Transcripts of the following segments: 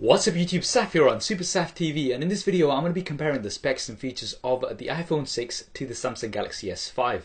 What's up YouTube, Saf here on Super Saf TV, and in this video I'm going to be comparing the specs and features of the iPhone 6 to the Samsung Galaxy S5.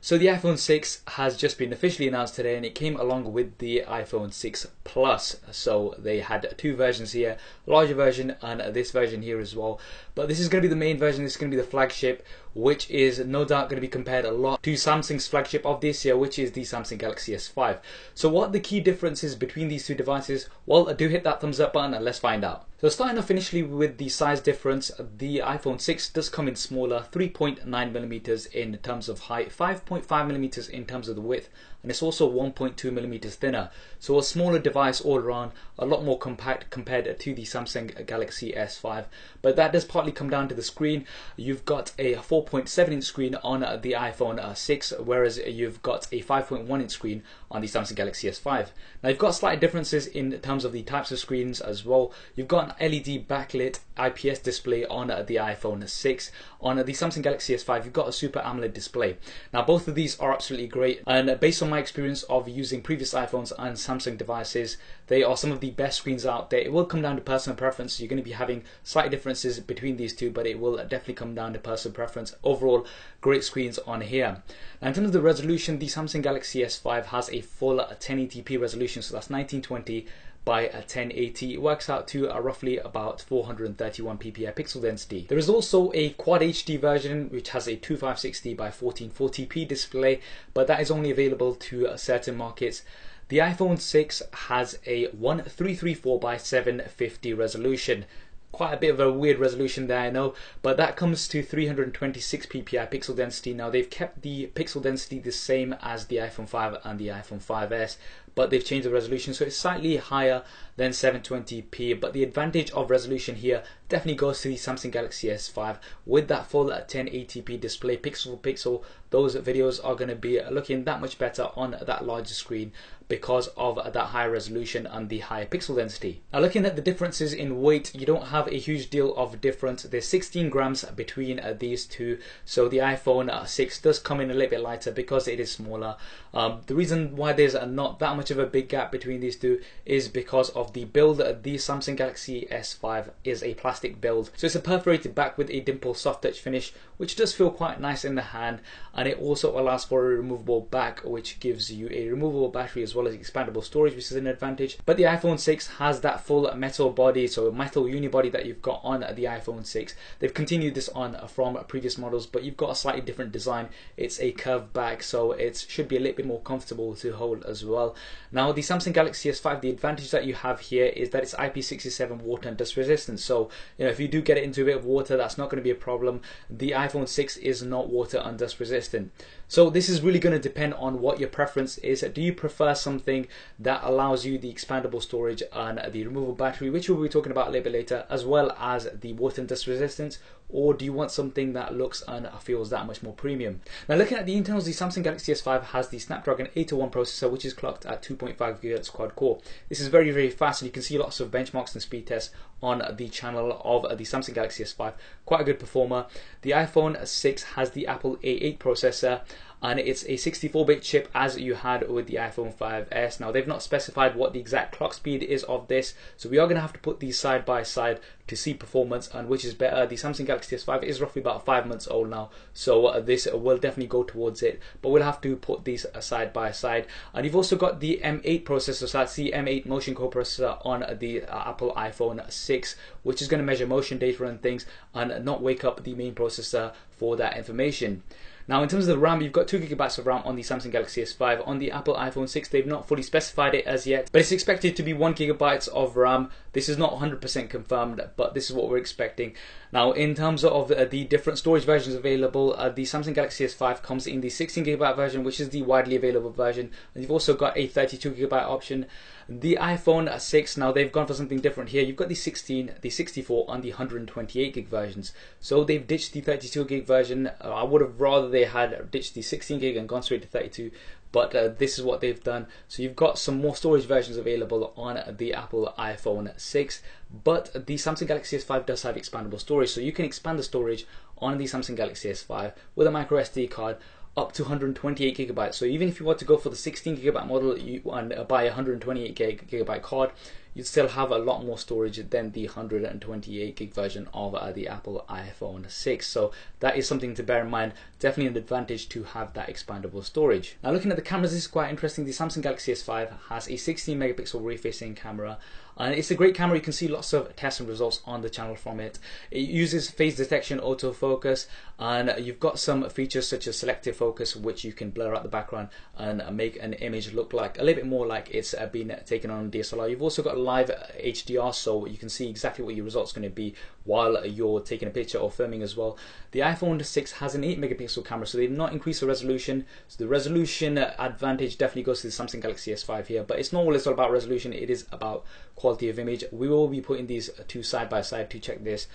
So the iPhone 6 has just been officially announced today, and it came along with the iPhone 6 Plus. So they had two versions here, larger version and this version here as well. But this is going to be the main version, this is going to be the flagship, which is no doubt going to be compared a lot to Samsung's flagship of this year, which is the Samsung Galaxy S5. So what are the key differences between these two devices? Well, do hit that thumbs up button and let's find out. So starting off initially with the size difference, the iPhone 6 does come in smaller, 3.9mm in terms of height, 5.5mm in terms of the width, and it's also 1.2mm thinner. So a smaller device all around, a lot more compact compared to the Samsung Galaxy S5. But that does partly come down to the screen. You've got a 4.7-inch screen on the iPhone 6, whereas you've got a 5.1-inch screen on the Samsung Galaxy S5. Now you've got slight differences in terms of the types of screens as well. You've got an LED backlit IPS display on the iPhone 6. On the Samsung Galaxy S5 you've got a Super AMOLED display. Now both of these are absolutely great, and based on my experience of using previous iPhones and Samsung devices, they are some of the best screens out there. It will come down to personal preference. You're going to be having slight differences between these two, but it will definitely come down to personal preference. Overall, great screens on here. Now in terms of the resolution, the Samsung Galaxy S5 has a full 1080p resolution, so that's 1920 by 1080. It works out to roughly about 431 ppi pixel density. There is also a Quad HD version which has a 2560 by 1440p display, but that is only available to certain markets. The iPhone 6 has a 1334 by 750 resolution. Quite a bit of a weird resolution there, I know, but that comes to 326 ppi pixel density. Now they've kept the pixel density the same as the iPhone 5 and the iPhone 5S, but they've changed the resolution, so it's slightly higher than 720p. But the advantage of resolution here definitely goes to the Samsung Galaxy S5 with that full 1080p display, pixel for pixel. Those videos are going to be looking that much better on that larger screen because of that higher resolution and the higher pixel density. Now looking at the differences in weight, you don't have a huge deal of difference. There's 16 grams between these two, so the iPhone 6 does come in a little bit lighter because it is smaller. The reason why there's not that much of a big gap between these two is because of the build. The Samsung Galaxy S5 is a plastic build, so it's a perforated back with a dimple soft touch finish, which does feel quite nice in the hand, and it also allows for a removable back, which gives you a removable battery as well as expandable storage, which is an advantage. But the iPhone 6 has that full metal body, so a metal unibody that you've got on the iPhone 6. They've continued this on from previous models, but you've got a slightly different design. It's a curved back, so it should be a little bit more comfortable to hold as well. Now the Samsung Galaxy S5, the advantage that you have here is that it's IP67 water and dust resistant. So if you do get it into a bit of water, that's not going to be a problem. The iPhone 6 is not water and dust resistant. So this is really going to depend on what your preference is. Do you prefer something that allows you the expandable storage and the removable battery, which we'll be talking about a little bit later, as well as the water and dust resistance, or do you want something that looks and feels that much more premium? Now looking at the internals, the Samsung Galaxy S5 has the Snapdragon 801 processor, which is clocked at 2.5 GHz quad core. This is very, very fast, and you can see lots of benchmarks and speed tests on the channel of the Samsung Galaxy S5. Quite a good performer. The iPhone 6 has the Apple A8 processor, and it's a 64-bit chip as you had with the iPhone 5S. Now they've not specified what the exact clock speed is of this, so we are going to have to put these side by side to see performance and which is better. The Samsung Galaxy S5 is roughly about 5 months old now, so this will definitely go towards it, but we'll have to put these side by side. And you've also got the M8 processor, so that's the M8 motion co-processor on the Apple iPhone 6, which is going to measure motion data and things and not wake up the main processor for that information. Now in terms of the RAM, you've got 2 GB of RAM on the Samsung Galaxy S5. On the Apple iPhone 6 they've not fully specified it as yet, but it's expected to be 1 GB of RAM. This is not 100% confirmed, but this is what we're expecting. Now in terms of the different storage versions available, the Samsung Galaxy S5 comes in the 16 GB version, which is the widely available version, and you've also got a 32 GB option. The iPhone 6, now they've gone for something different here. You've got the 16, the 64 and the 128 gig versions. So they've ditched the 32 gig version. I would have rather they had ditched the 16 gig and gone straight to 32, but this is what they've done. So you've got some more storage versions available on the Apple iPhone 6, but the Samsung Galaxy S5 does have expandable storage, so you can expand the storage on the Samsung Galaxy S5 with a micro SD card up to 128 gigabytes. So even if you want to go for the 16 gigabyte model and buy a 128 gigabyte card, you'd still have a lot more storage than the 128 gig version of the Apple iPhone 6. So that is something to bear in mind. Definitely an advantage to have that expandable storage. Now looking at the cameras, this is quite interesting. The Samsung Galaxy S5 has a 16 megapixel rear-facing camera, and it's a great camera. You can see lots of tests and results on the channel from it. It uses phase detection, autofocus, and you've got some features such as selective focus, which you can blur out the background and make an image look like a little bit more like it's been taken on DSLR. You've also got live HDR, so you can see exactly what your result's going to be while you're taking a picture or filming as well. The iPhone 6 has an 8 megapixel camera, so they've not increased the resolution. So the resolution advantage definitely goes to the Samsung Galaxy S5 here, but it's not always all about resolution, it is about quality of image. We will be putting these two side by side to check this.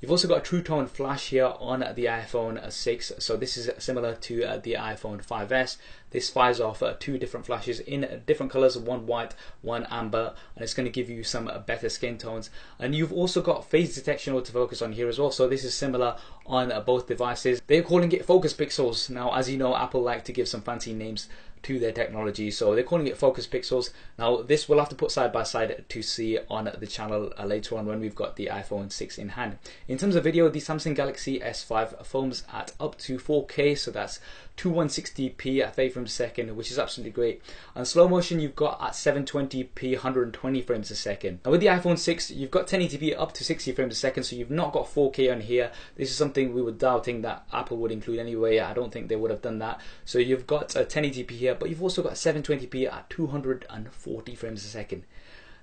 You've also got a True Tone flash here on the iPhone 6, so this is similar to the iPhone 5S. This fires off two different flashes in different colors, one white, one amber, and it's going to give you some better skin tones. And you've also got phase detection autofocus on here as well, so this is similar on both devices. They're calling it focus pixels. Now, as you know, Apple like to give some fancy names to their technology, so they're calling it focus pixels. Now this we'll have to put side by side to see on the channel later on when we've got the iPhone 6 in hand. In terms of video, the Samsung Galaxy S5 films at up to 4K, so that's 2160p at 30 frames a second, which is absolutely great. And slow motion you've got at 720p 120 frames a second. Now with the iPhone 6 you've got 1080p up to 60 frames a second, so you've not got 4K on here. This is something we were doubting that Apple would include anyway. I don't think they would have done that. So you've got 1080p here, but you've also got 720p at 240 frames a second.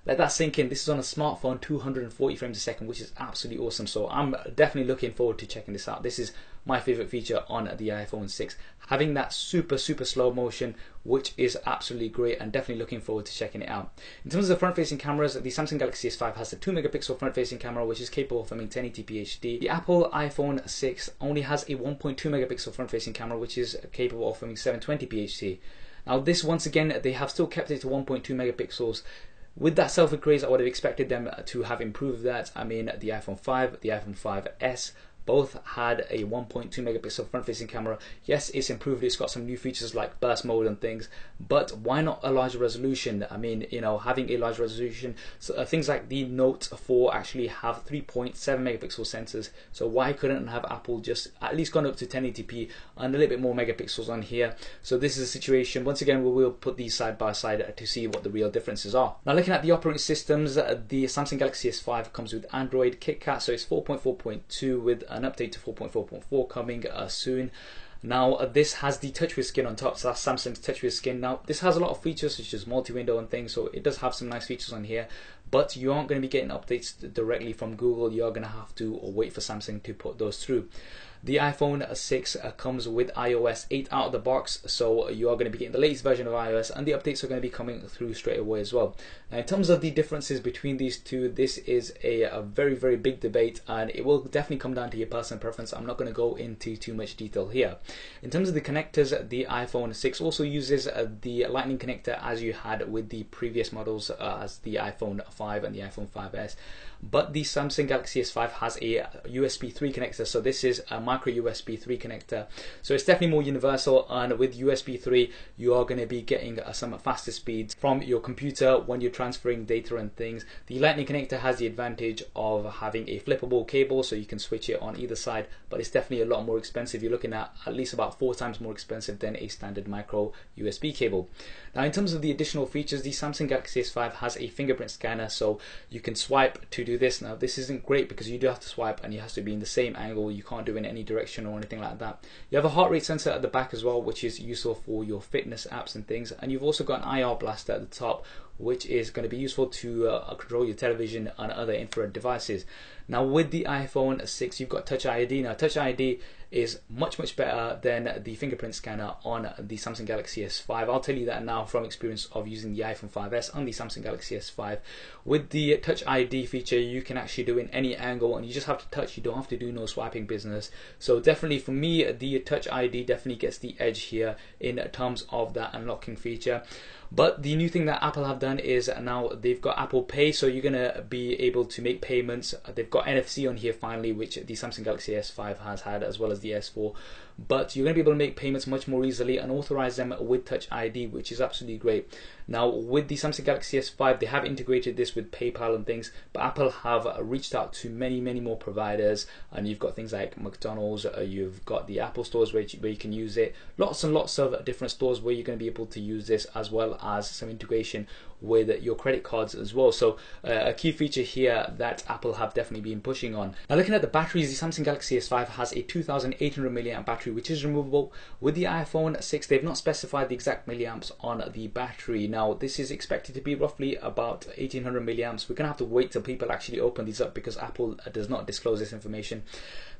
Let that sink in. This is on a smartphone, 240 frames a second, which is absolutely awesome. So I'm definitely looking forward to checking this out. This is my favorite feature on the iPhone 6, having that super slow motion, which is absolutely great, and definitely looking forward to checking it out. In terms of the front-facing cameras, the Samsung Galaxy S5 has a 2 megapixel front-facing camera, which is capable of filming 1080p HD. The Apple iPhone 6 only has a 1.2 megapixel front-facing camera, which is capable of filming 720p HD. Now this, once again, they have still kept it to 1.2 megapixels. With that self-increase, I would have expected them to have improved that. I mean, the iPhone 5, the iPhone 5S, both had a 1.2 megapixel front-facing camera. Yes, it's improved, it's got some new features like burst mode and things, but why not a larger resolution? I mean, you know, having a large resolution, so, things like the Note 4 actually have 3.7 megapixel sensors, so why couldn't have Apple just at least gone up to 1080p and a little bit more megapixels on here? So this is a situation, once again, we will put these side by side to see what the real differences are. Now looking at the operating systems, the Samsung Galaxy S5 comes with Android KitKat, so it's 4.4.2 with an update to 4.4.4 coming soon. Now this has the TouchWiz skin on top, so that's Samsung's TouchWiz skin. Now this has a lot of features such as multi-window and things, so it does have some nice features on here, but you aren't going to be getting updates directly from Google. You're going to have to wait for Samsung to put those through. The iPhone 6 comes with iOS 8 out of the box, so you are going to be getting the latest version of iOS, and the updates are going to be coming through straight away as well. Now in terms of the differences between these two, this is a very big debate, and it will definitely come down to your personal preference. I'm not going to go into too much detail here. In terms of the connectors, the iPhone 6 also uses the Lightning connector as you had with the previous models, as the iPhone 5 and the iPhone 5S. But the Samsung Galaxy S5 has a USB 3 connector, so this is a micro USB 3 connector, so it's definitely more universal, and with USB 3 you are going to be getting some faster speeds from your computer when you're transferring data and things. The Lightning connector has the advantage of having a flippable cable, so you can switch it on either side, but it's definitely a lot more expensive. You're looking at least about 4 times more expensive than a standard micro USB cable. Now in terms of the additional features, the Samsung Galaxy S5 has a fingerprint scanner, so you can swipe to do this. Now this isn't great because you do have to swipe and you have to be in the same angle, you can't do it in any direction or anything like that. You have a heart rate sensor at the back as well, which is useful for your fitness apps and things, and you've also got an IR blaster at the top, which is going to be useful to control your television and other infrared devices. Now with the iPhone 6 you've got Touch ID. Now Touch ID is much better than the fingerprint scanner on the Samsung Galaxy S5. I'll tell you that now from experience of using the iPhone 5S and the Samsung Galaxy S5. With the Touch ID feature you can actually do in any angle, and you just have to touch, you don't have to do no swiping business. So definitely for me the Touch ID definitely gets the edge here in terms of that unlocking feature. But the new thing that Apple have done is now they've got Apple Pay, so you're going to be able to make payments. They've got NFC on here finally, which the Samsung Galaxy S5 has had, as well as the S4. But you're going to be able to make payments much more easily and authorize them with Touch ID, which is absolutely great. Now with the Samsung Galaxy S5, they have integrated this with PayPal and things, but Apple have reached out to many more providers, and you've got things like McDonald's, you've got the Apple stores where you can use it, lots and lots of different stores where you're going to be able to use this, as well as some integration with your credit cards as well. So a key feature here that Apple have definitely been pushing on. Now looking at the batteries, the Samsung Galaxy S5 has a 2800 milliamp battery, which is removable. With the iPhone 6, they've not specified the exact milliamps on the battery. Now this is expected to be roughly about 1800 milliamps. We're gonna have to wait till people actually open these up because Apple does not disclose this information.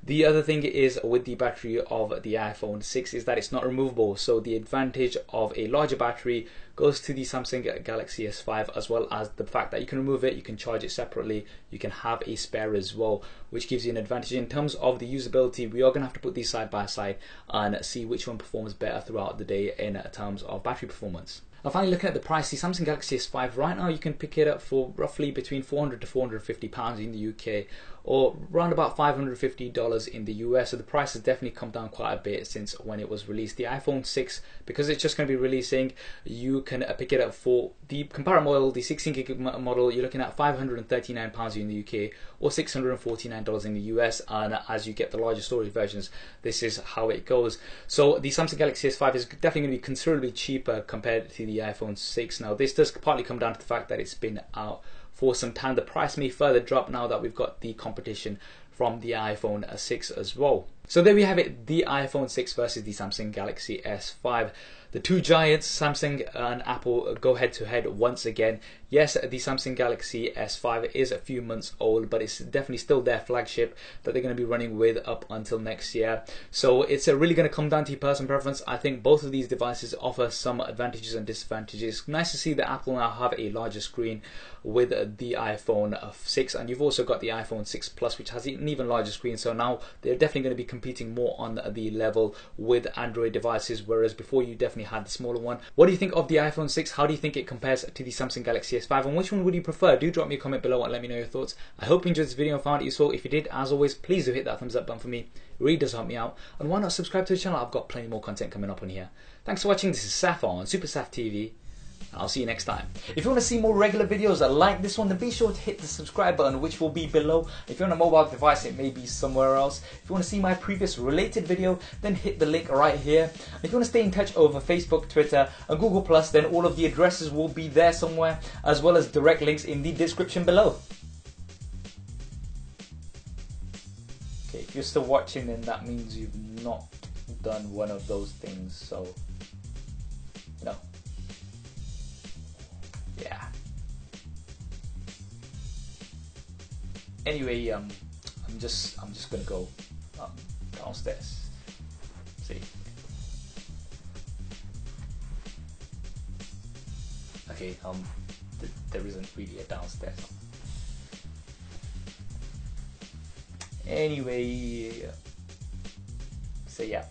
The other thing is with the battery of the iPhone 6 is that it's not removable, so the advantage of a larger battery goes to the Samsung Galaxy S5, as well as the fact that you can remove it, you can charge it separately, you can have a spare as well, which gives you an advantage. In terms of the usability, we are going to have to put these side by side and see which one performs better throughout the day in terms of battery performance. Now finally, looking at the price, the Samsung Galaxy S5 right now you can pick it up for roughly between £400 to £450 in the UK, or around about $550 in the US. So the price has definitely come down quite a bit since when it was released. The iPhone 6, because it's just going to be releasing, you can pick it up for the comparable model, the 16GB model. You're looking at £539 in the UK or $649 in the US, and as you get the larger storage versions, this is how it goes. So the Samsung Galaxy S5 is definitely going to be considerably cheaper compared to the iPhone 6. Now this does partly come down to the fact that it's been out for some time. The price may further drop now that we've got the competition from the iPhone 6 as well. So there we have it, the iPhone 6 versus the Samsung Galaxy S5. The two giants, Samsung and Apple, go head to head once again. Yes, the Samsung Galaxy S5 is a few months old, but it's definitely still their flagship that they're going to be running with up until next year. So it's really going to come down to your personal preference. I think both of these devices offer some advantages and disadvantages. Nice to see that Apple now have a larger screen with the iPhone 6, and you've also got the iPhone 6 Plus, which has an even larger screen. So now they're definitely going to be competing more on the level with Android devices, whereas before you definitely had the smaller one. What do you think of the iPhone 6? How do you think it compares to the Samsung Galaxy S5, and which one would you prefer? Do drop me a comment below and let me know your thoughts. I hope you enjoyed this video and found it useful. If you did, as always, please do hit that thumbs up button for me. It really does help me out. And why not subscribe to the channel? I've got plenty more content coming up on here. Thanks for watching. This is Saf on Super Saf TV. I'll see you next time. If you want to see more regular videos like this one, then be sure to hit the subscribe button, which will be below. If you're on a mobile device, it may be somewhere else. If you want to see my previous related video, then hit the link right here. If you want to stay in touch over Facebook, Twitter and Google+, then all of the addresses will be there somewhere, as well as direct links in the description below. Okay, if you're still watching, then that means you've not done one of those things, so, you know. Yeah. Anyway, I'm just gonna go downstairs. See. Okay. There isn't really a downstairs. Anyway, so yeah.